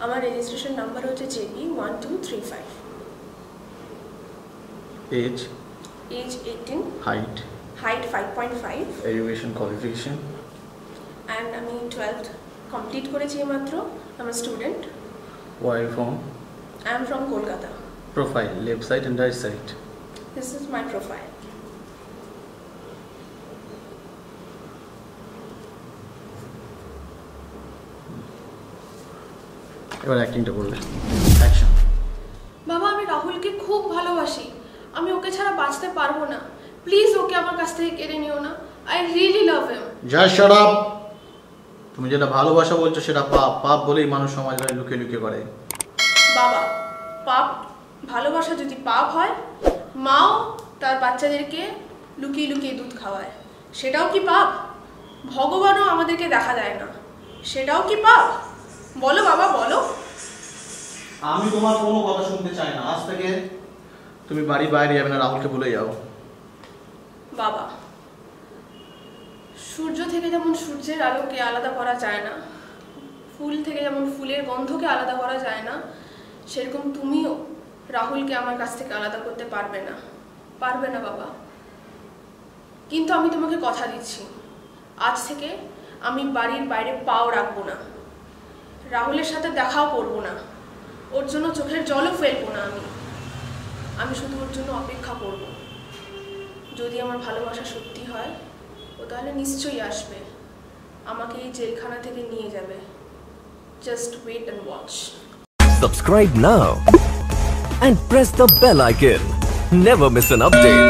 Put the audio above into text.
আমার registration number হচ্ছে JB1235। Age 18। Height 5.5। Education qualification and আমি 12th কমপ্লিট করেছি মাত্র। I'm a student. Where are you from? I am from Kolkata. Profile, left side and right side. This is my profile. এবার অ্যাক্টিংটা করবে। Action. বাবা, আমি রাহুলকে খুব ভালোবাসি। আমি ওকে ছাড়া বাঁচতে পারবো না। প্লিজ ওকে আমার কাছ থেকে কেড়ে নিও না। I really love him. Just shut up. তুমি যেটা ভালোবাসা বলছো সেটা পাপ। পাপ বলেই মানুষ সমাজে লুকিয়ে লুকিয়ে করে। বাবা, পাপ ভালোবাসা যদি পাপ হয়, মাও তার বাচ্চাদেরকে লুকিয়ে লুকিয়ে দুধ খাওয়ায়, সেটাও কি পাপ? ভগবানও আমাদেরকে দেখা দেয় না, সেটাও কি পাপ? বলো বাবা, বলো। আমি তোমার কোনো কথা শুনতে চাই না। আজ থেকে তুমি বাড়ি বাইরে যাবে না, রাহুলকে ভুলে যাও। বাবা, সূর্য থেকে যেমন সূর্যের আলোকে আলাদা করা যায় না, ফুল থেকে যেমন ফুলের গন্ধকে আলাদা করা যায় না, সেরকম তুমিও রাহুলকে আমার কাছ থেকে আলাদা করতে পারবে না। পারবে না বাবা। কিন্তু আমি তোমাকে কথা দিচ্ছি, আজ থেকে আমি বাড়ির বাইরে পাও রাখবো না, রাহুলের সাথে দেখাও করবো না, ওর জন্য চোখের জলও ফেলবো না। আমি শুধু ওর জন্য অপেক্ষা করব। যদি আমার ভালোবাসা সত্যি হয়, ও তাহলে নিশ্চয়ই আসবে, আমাকে এই জেলখানা থেকে নিয়ে যাবে। Just wait and watch. Subscribe now and press the bell icon. Never miss an update.